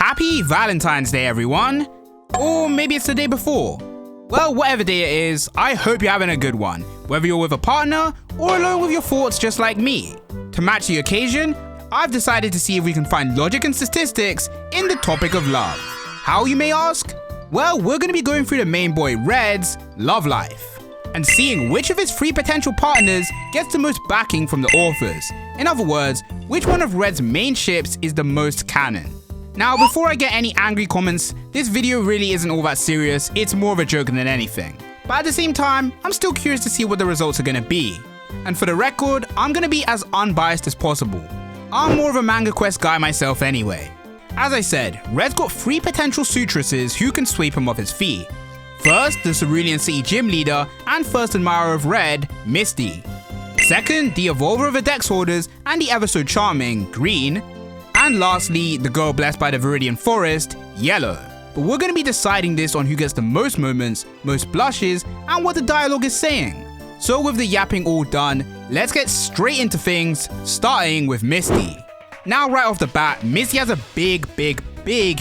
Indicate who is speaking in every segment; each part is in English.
Speaker 1: Happy Valentine's Day, everyone! Or maybe it's the day before. Well, whatever day it is, I hope you're having a good one, whether you're with a partner or alone with your thoughts just like me. To match the occasion, I've decided to see if we can find logic and statistics in the topic of love. How, you may ask? Well, we're going to be going through the main boy Red's love life and seeing which of his 3 potential partners gets the most backing from the authors. In other words, which one of Red's main ships is the most canon. Now, before I get any angry comments, this video really isn't all that serious, it's more of a joke than anything. But at the same time, I'm still curious to see what the results are going to be. And for the record, I'm going to be as unbiased as possible. I'm more of a Manga Quest guy myself anyway. As I said, Red's got 3 potential suitresses who can sweep him off his feet. First, the Cerulean City gym leader and first admirer of Red, Misty. Second, the evolver of the Dex Hoarders and the ever so charming Green. And lastly, the girl blessed by the Viridian Forest, Yellow. But we're going to be deciding this on who gets the most moments, most blushes, and what the dialogue is saying. So with the yapping all done, let's get straight into things, starting with Misty. Now right off the bat, Misty has a big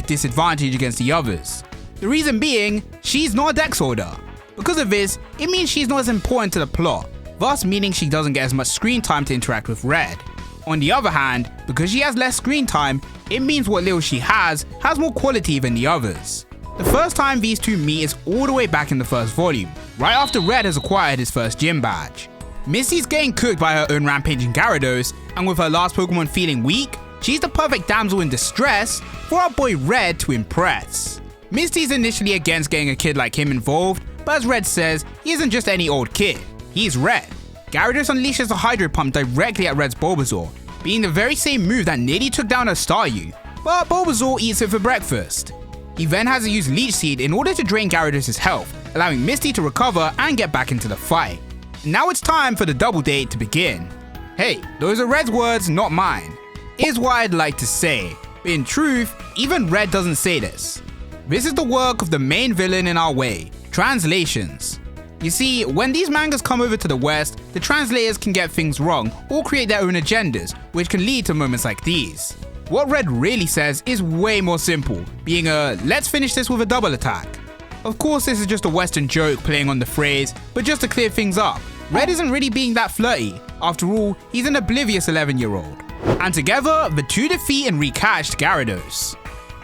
Speaker 1: disadvantage against the others. The reason being, she's not a Dex Hoarder. Because of this, it means she's not as important to the plot, thus meaning she doesn't get as much screen time to interact with Red. On the other hand, because she has less screen time, it means what little she has more quality than the others. The first time these two meet is all the way back in the first volume, right after Red has acquired his first gym badge. Misty's getting cooked by her own rampaging Gyarados, and with her last Pokemon feeling weak, she's the perfect damsel in distress for our boy Red to impress. Misty's initially against getting a kid like him involved, but as Red says, he isn't just any old kid, he's Red. Gyarados unleashes a Hydro Pump directly at Red's Bulbasaur, being the very same move that nearly took down her Staryu, but Bulbasaur eats it for breakfast. He then has to use Leech Seed in order to drain Gyarados' health, allowing Misty to recover and get back into the fight. Now it's time for the double date to begin. Hey, those are Red's words, not mine. Is what I'd like to say, but in truth, even Red doesn't say this. This is the work of the main villain in our way, translations. You see, when these mangas come over to the West, the translators can get things wrong or create their own agendas, which can lead to moments like these. What Red really says is way more simple, being a let's finish this with a double attack. Of course, this is just a Western joke playing on the phrase, but just to clear things up, Red isn't really being that flirty. After all, he's an oblivious 11-year-old. And together, the two defeat and recatched Gyarados.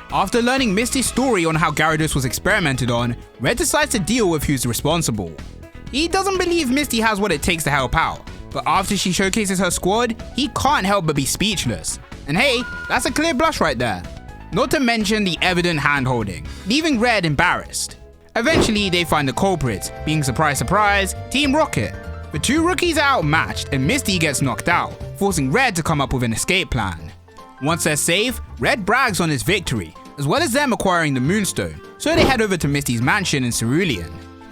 Speaker 1: After learning Misty's story on how Gyarados was experimented on, Red decides to deal with who's responsible. He doesn't believe Misty has what it takes to help out, but after she showcases her squad, he can't help but be speechless. And hey, that's a clear blush right there. Not to mention the evident hand-holding, leaving Red embarrassed. Eventually, they find the culprits, being surprise, Team Rocket. The two rookies are outmatched and Misty gets knocked out, forcing Red to come up with an escape plan. Once they're safe, Red brags on his victory, as well as them acquiring the Moonstone, so they head over to Misty's mansion in Cerulean.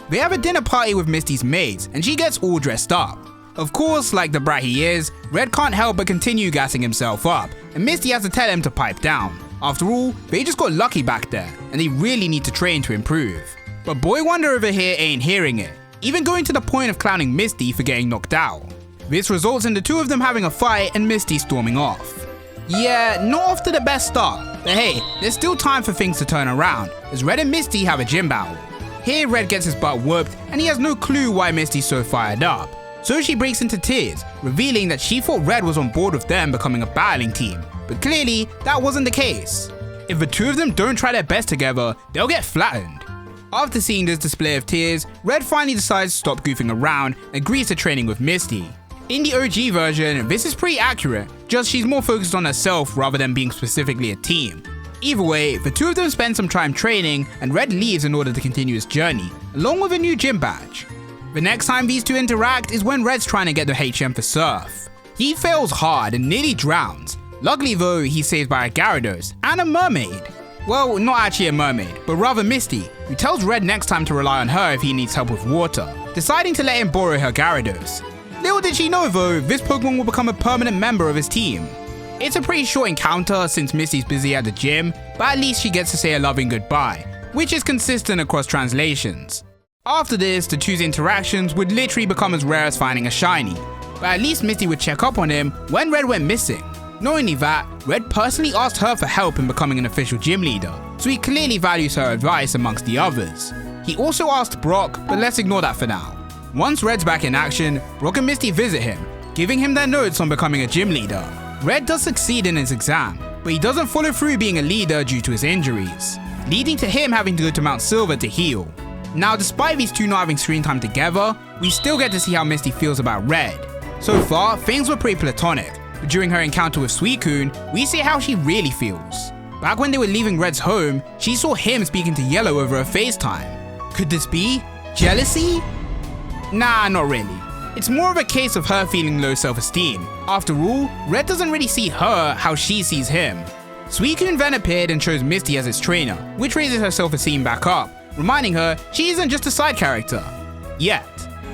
Speaker 1: They have a dinner party with Misty's maids, and she gets all dressed up. Of course, like the brat he is, Red can't help but continue gassing himself up, and Misty has to tell him to pipe down. After all, they just got lucky back there, and they really need to train to improve. But Boy Wonder over here ain't hearing it, even going to the point of clowning Misty for getting knocked out. This results in the two of them having a fight and Misty storming off. Yeah, not off to the best start, but hey, there's still time for things to turn around, as Red and Misty have a gym battle. Here Red gets his butt whooped, and he has no clue why Misty's so fired up. So she breaks into tears, revealing that she thought Red was on board with them becoming a battling team, but clearly that wasn't the case. If the two of them don't try their best together, they'll get flattened. After seeing this display of tears, Red finally decides to stop goofing around and agrees to training with Misty. In the OG version, this is pretty accurate, just she's more focused on herself rather than being specifically a team. Either way, the two of them spend some time training and Red leaves in order to continue his journey, along with a new gym badge. The next time these two interact is when Red's trying to get the HM for Surf. He fails hard and nearly drowns. Luckily though, he's saved by a Gyarados and a mermaid. Well, not actually a mermaid, but rather Misty, who tells Red next time to rely on her if he needs help with water, deciding to let him borrow her Gyarados. Little did she know though, this Pokemon will become a permanent member of his team. It's a pretty short encounter since Misty's busy at the gym, but at least she gets to say a loving goodbye, which is consistent across translations. After this, the two's interactions would literally become as rare as finding a shiny, but at least Misty would check up on him when Red went missing. Not only that, Red personally asked her for help in becoming an official gym leader, so he clearly values her advice amongst the others. He also asked Brock, but let's ignore that for now. Once Red's back in action, Brock and Misty visit him, giving him their notes on becoming a gym leader. Red does succeed in his exam, but he doesn't follow through being a leader due to his injuries, leading to him having to go to Mount Silver to heal. Now, despite these two not having screen time together, we still get to see how Misty feels about Red. So far, things were pretty platonic, but during her encounter with Suicune, we see how she really feels. Back when they were leaving Red's home, she saw him speaking to Yellow over a FaceTime. Could this be jealousy? Nah, not really. It's more of a case of her feeling low self-esteem. After all, Red doesn't really see her how she sees him. Suicune then appeared and chose Misty as its trainer, which raises her self-esteem back up, reminding her she isn't just a side character. Yet.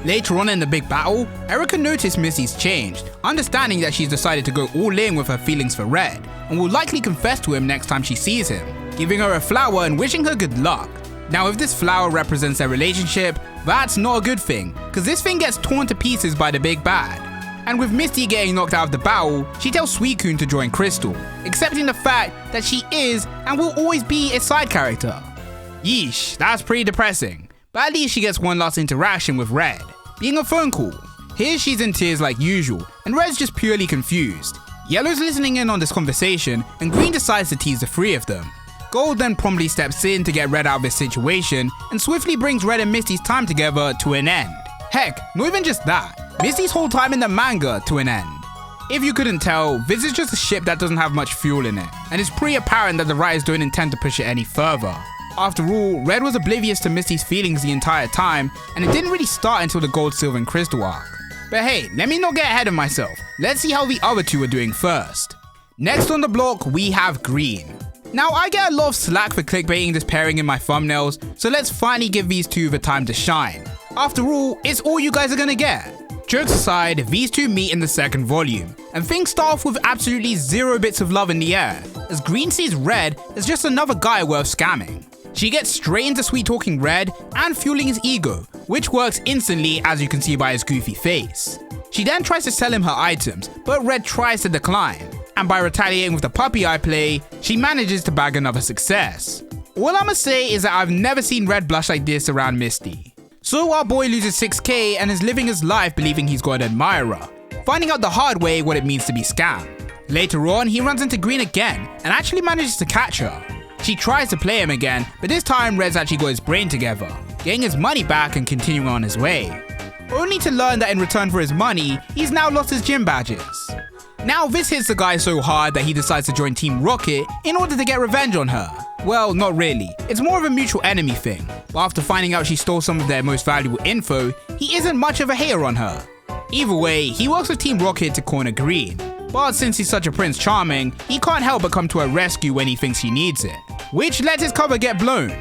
Speaker 1: Later on in the big battle, Erika noticed Misty's changed, understanding that she's decided to go all in with her feelings for Red, and will likely confess to him next time she sees him, giving her a flower and wishing her good luck. Now if this flower represents their relationship, that's not a good thing, cause this thing gets torn to pieces by the big bad. And with Misty getting knocked out of the battle, she tells Suicune to join Crystal, accepting the fact that she is and will always be a side character. Yeesh, that's pretty depressing, but at least she gets one last interaction with Red, being a phone call. Here she's in tears like usual, and Red's just purely confused. Yellow's listening in on this conversation, and Green decides to tease the three of them. Gold then promptly steps in to get Red out of this situation, and swiftly brings Red and Misty's time together to an end. Heck, not even just that, Misty's whole time in the manga to an end. If you couldn't tell, this is just a ship that doesn't have much fuel in it, and it's pretty apparent that the writers don't intend to push it any further. After all, Red was oblivious to Misty's feelings the entire time, and it didn't really start until the Gold, Silver and Crystal arc. But hey, let me not get ahead of myself, let's see how the other two are doing first. Next on the block, we have Green. Now I get a lot of slack for clickbaiting this pairing in my thumbnails, so let's finally give these two the time to shine. After all, it's all you guys are gonna get. Jokes aside, these two meet in the second volume, and things start off with absolutely zero bits of love in the air, as Green sees Red as just another guy worth scamming. She gets straight into sweet-talking Red and fueling his ego, which works instantly as you can see by his goofy face. She then tries to sell him her items, but Red tries to decline, and by retaliating with the puppy eye play, she manages to bag another success. All I'ma say is that I've never seen Red blush like this around Misty. So our boy loses 6k and is living his life believing he's got an admirer, finding out the hard way what it means to be scammed. Later on, he runs into Green again and actually manages to catch her. She tries to play him again, but this time Red's actually got his brain together, getting his money back and continuing on his way. Only to learn that in return for his money, he's now lost his gym badges. Now this hits the guy so hard that he decides to join Team Rocket in order to get revenge on her. Well, not really, it's more of a mutual enemy thing, but after finding out she stole some of their most valuable info, he isn't much of a hater on her. Either way, he works with Team Rocket to corner Green, but since he's such a Prince Charming, he can't help but come to her rescue when he thinks she needs it, which lets his cover get blown.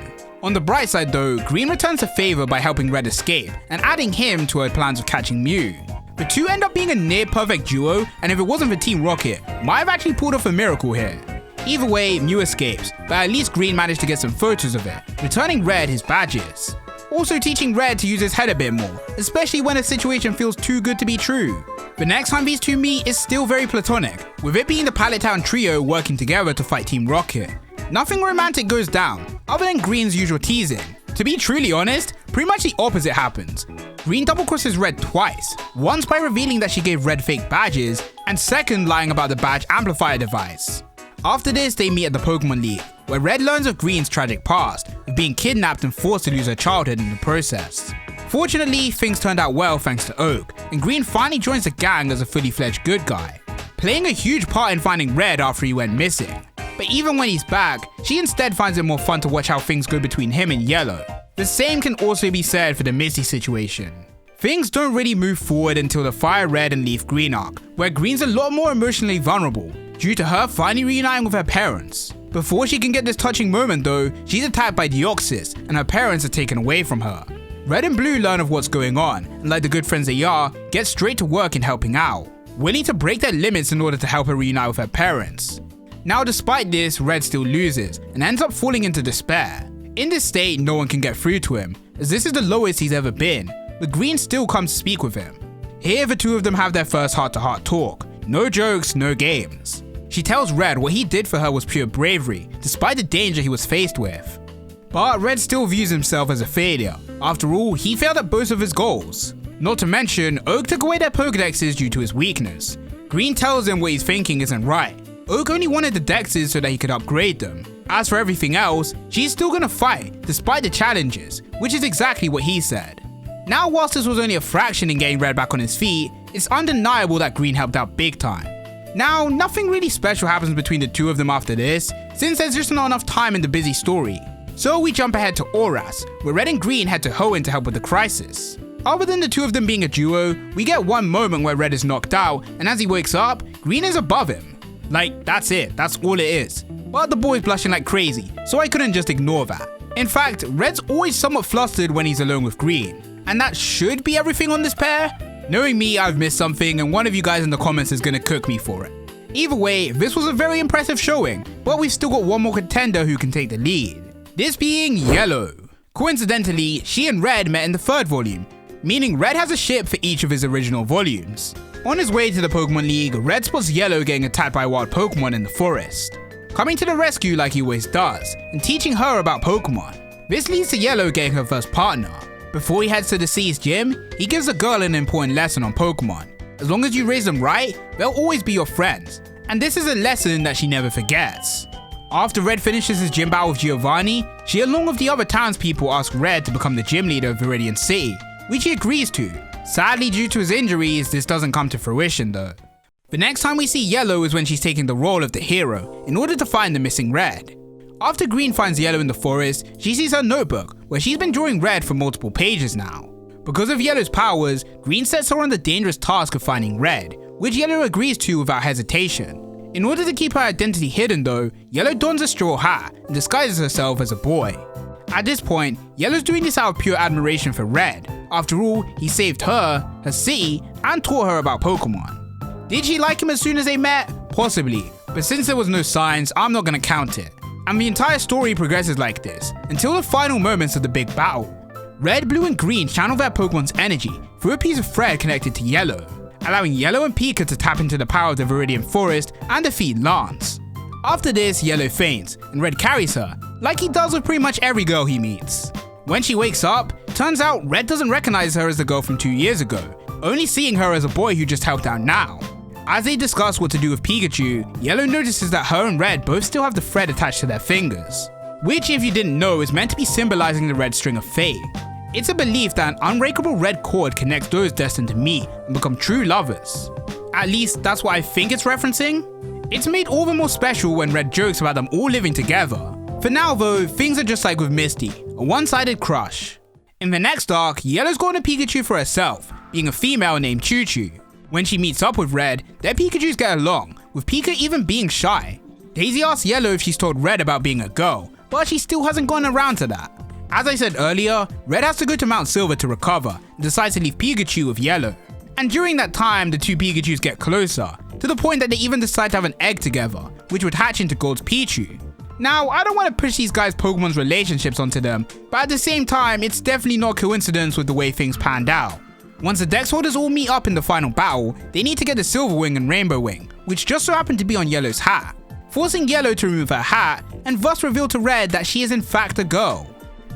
Speaker 1: On the bright side though, Green returns a favor by helping Red escape and adding him to her plans of catching Mew. The two end up being a near perfect duo, and if it wasn't for Team Rocket, might have actually pulled off a miracle here. Either way, Mew escapes, but at least Green managed to get some photos of it, returning Red his badges. Also teaching Red to use his head a bit more, especially when a situation feels too good to be true. The next time these two meet is still very platonic, with it being the Pallet Town trio working together to fight Team Rocket. Nothing romantic goes down, other than Green's usual teasing. To be truly honest, pretty much the opposite happens. Green double crosses Red twice, once by revealing that she gave Red fake badges, and second lying about the badge amplifier device. After this, they meet at the Pokémon League, where Red learns of Green's tragic past, of being kidnapped and forced to lose her childhood in the process. Fortunately, things turned out well thanks to Oak, and Green finally joins the gang as a fully fledged good guy, playing a huge part in finding Red after he went missing. But even when he's back, she instead finds it more fun to watch how things go between him and Yellow. The same can also be said for the Misty situation. Things don't really move forward until the Fire Red and Leaf Green arc, where Green's a lot more emotionally vulnerable, due to her finally reuniting with her parents. Before she can get this touching moment though, she's attacked by Deoxys, and her parents are taken away from her. Red and Blue learn of what's going on, and like the good friends they are, get straight to work in helping out, willing to break their limits in order to help her reunite with her parents. Now despite this, Red still loses, and ends up falling into despair. In this state, no one can get through to him, as this is the lowest he's ever been, but Green still comes to speak with him. Here the two of them have their first heart-to-heart talk. No jokes, no games. She tells Red what he did for her was pure bravery, despite the danger he was faced with. But Red still views himself as a failure. After all, he failed at both of his goals. Not to mention, Oak took away their Pokedexes due to his weakness. Green tells him what he's thinking isn't right. Oak only wanted the Dexes so that he could upgrade them. As for everything else, she's still gonna fight, despite the challenges, which is exactly what he said. Now, whilst this was only a fraction in getting Red back on his feet, it's undeniable that Green helped out big time. Now, nothing really special happens between the two of them after this, since there's just not enough time in the busy story. So we jump ahead to Oras, where Red and Green head to Hoenn to help with the crisis. Other than the two of them being a duo, we get one moment where Red is knocked out, and as he wakes up, Green is above him. Like, that's it, that's all it is. But the boy's blushing like crazy, so I couldn't just ignore that. In fact, Red's always somewhat flustered when he's alone with Green, and that should be everything on this pair. Knowing me, I've missed something, and one of you guys in the comments is gonna cook me for it. Either way, this was a very impressive showing, but we've still got one more contender who can take the lead. This being Yellow. Coincidentally, she and Red met in the third volume, meaning Red has a ship for each of his original volumes. On his way to the Pokemon League, Red spots Yellow getting attacked by wild Pokemon in the forest, coming to the rescue like he always does, and teaching her about Pokemon. This leads to Yellow getting her first partner. Before he heads to the C's gym, he gives the girl an important lesson on Pokemon. As long as you raise them right, they'll always be your friends, and this is a lesson that she never forgets. After Red finishes his gym battle with Giovanni, she along with the other townspeople ask Red to become the gym leader of Viridian City, which he agrees to. Sadly, due to his injuries, this doesn't come to fruition though. The next time we see Yellow is when she's taking the role of the hero in order to find the missing Red. After Green finds Yellow in the forest, she sees her notebook where she's been drawing Red for multiple pages now. Because of Yellow's powers, Green sets her on the dangerous task of finding Red, which Yellow agrees to without hesitation. In order to keep her identity hidden though, Yellow dons a straw hat and disguises herself as a boy. At this point, Yellow's doing this out of pure admiration for Red. After all, he saved her, her city, and taught her about Pokemon. Did she like him as soon as they met? Possibly, but since there was no signs, I'm not gonna count it. And the entire story progresses like this, until the final moments of the big battle. Red, Blue, and Green channel their Pokemon's energy through a piece of thread connected to Yellow, allowing Yellow and Pika to tap into the power of the Viridian Forest and defeat Lance. After this, Yellow faints, and Red carries her, like he does with pretty much every girl he meets. When she wakes up, turns out Red doesn't recognize her as the girl from 2 years ago, only seeing her as a boy who just helped out now. As they discuss what to do with Pikachu, Yellow notices that her and Red both still have the thread attached to their fingers, which if you didn't know is meant to be symbolizing the red string of fate. It's a belief that an unbreakable red cord connects those destined to meet and become true lovers. At least that's what I think it's referencing. It's made all the more special when Red jokes about them all living together. For now though, things are just like with Misty, a one-sided crush. In the next arc, Yellow's going to Pikachu for herself, being a female named Choo Choo. When she meets up with Red, their Pikachus get along, with Pika even being shy. Daisy asks Yellow if she's told Red about being a girl, but she still hasn't gone around to that. As I said earlier, Red has to go to Mount Silver to recover, and decides to leave Pikachu with Yellow. And during that time, the two Pikachus get closer, to the point that they even decide to have an egg together, which would hatch into Gold's Pichu. Now, I don't want to push these guys' Pokemon's relationships onto them, but at the same time, it's definitely not coincidence with the way things panned out. Once the Dex holders all meet up in the final battle, they need to get the Silver Wing and Rainbow Wing, which just so happened to be on Yellow's hat, forcing Yellow to remove her hat, and thus reveal to Red that she is in fact a girl.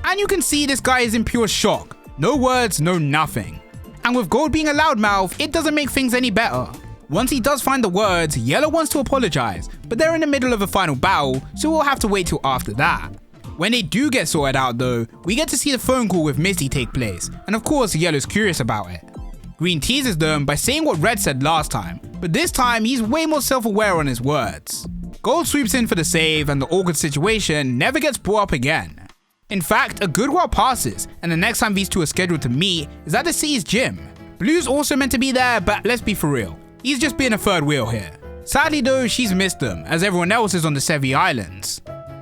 Speaker 1: And you can see this guy is in pure shock. No words, no nothing. And with Gold being a loudmouth, it doesn't make things any better. Once he does find the words, Yellow wants to apologize, but they're in the middle of a final battle, so we'll have to wait till after that. When they do get sorted out though, we get to see the phone call with Misty take place, and of course Yellow's curious about it. Green teases them by saying what Red said last time, but this time he's way more self-aware on his words. Gold sweeps in for the save, and the awkward situation never gets brought up again. In fact, a good while passes, and the next time these two are scheduled to meet is at the city's gym. Blue's also meant to be there, but let's be for real, he's just being a third wheel here. Sadly though, she's missed them, as everyone else is on the Sevi Islands.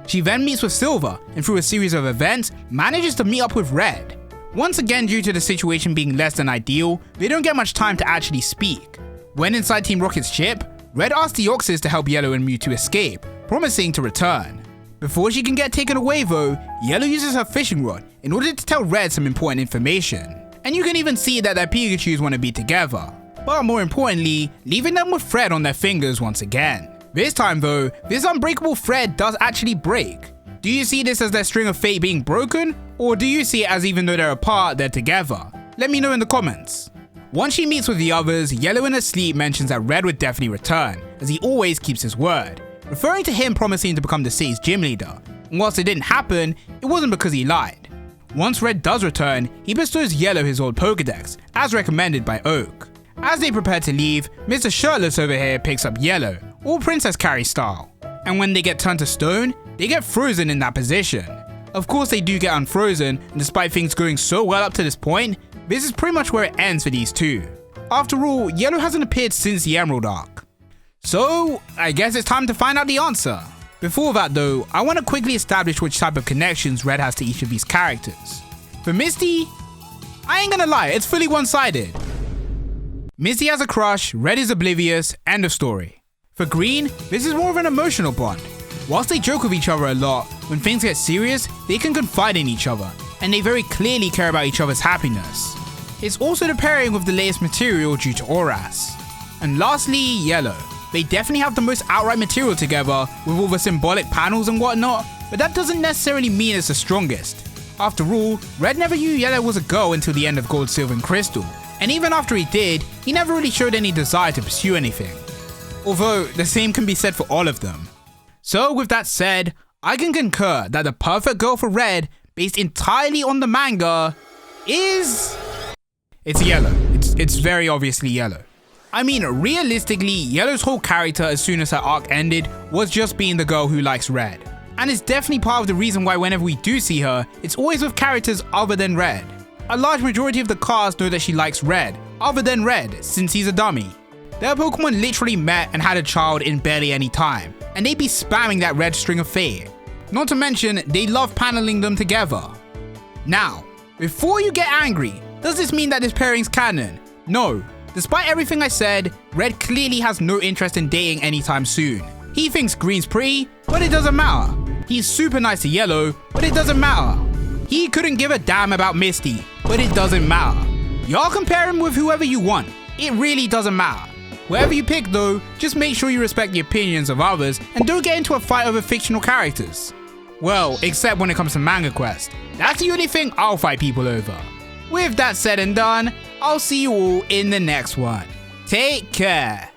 Speaker 1: She then meets with Silver, and through a series of events, manages to meet up with Red. Once again, due to the situation being less than ideal, they don't get much time to actually speak. When inside Team Rocket's ship, Red asks the Deoxys to help Yellow and Mewtwo escape, promising to return. Before she can get taken away though, Yellow uses her fishing rod in order to tell Red some important information. And you can even see that their Pikachus want to be together, but more importantly, leaving them with Fred on their fingers once again. This time though, this unbreakable thread does actually break. Do you see this as their string of fate being broken, or do you see it as even though they're apart, they're together? Let me know in the comments. Once she meets with the others, Yellow in her sleep mentions that Red would definitely return, as he always keeps his word, referring to him promising to become the city's gym leader. And whilst it didn't happen, it wasn't because he lied. Once Red does return, he bestows Yellow his old Pokedex, as recommended by Oak. As they prepare to leave, Mr. Shirtless over here picks up Yellow, all Princess Carrie style. And when they get turned to stone, they get frozen in that position. Of course they do get unfrozen, and despite things going so well up to this point, this is pretty much where it ends for these two. After all, Yellow hasn't appeared since the Emerald arc. So, I guess it's time to find out the answer. Before that though, I want to quickly establish which type of connections Red has to each of these characters. For Misty, I ain't gonna lie, it's fully one-sided. Misty has a crush, Red is oblivious, end of story. For Green, this is more of an emotional bond. Whilst they joke with each other a lot, when things get serious, they can confide in each other, and they very clearly care about each other's happiness. It's also the pairing with the latest material due to Oras. And lastly, Yellow. They definitely have the most outright material together, with all the symbolic panels and whatnot, but that doesn't necessarily mean it's the strongest. After all, Red never knew Yellow was a girl until the end of Gold, Silver and Crystal, and even after he did, he never really showed any desire to pursue anything. Although, the same can be said for all of them. So with that said, I can concur that the perfect girl for Red, based entirely on the manga, is... It's Yellow. It's very obviously Yellow. I mean, realistically, Yellow's whole character as soon as her arc ended was just being the girl who likes Red. And it's definitely part of the reason why whenever we do see her, it's always with characters other than Red. A large majority of the cast know that she likes Red, other than Red, since he's a dummy. Their Pokemon literally met and had a child in barely any time, and they'd be spamming that Red string of fate. Not to mention, they love paneling them together. Now, before you get angry, does this mean that this pairing's canon? No. Despite everything I said, Red clearly has no interest in dating anytime soon. He thinks Green's pretty, but it doesn't matter. He's super nice to Yellow, but it doesn't matter. He couldn't give a damn about Misty, but it doesn't matter. Y'all compare him with whoever you want, it really doesn't matter. Whatever you pick though, just make sure you respect the opinions of others and don't get into a fight over fictional characters. Well, except when it comes to Manga Quest. That's the only thing I'll fight people over. With that said and done, I'll see you all in the next one. Take care.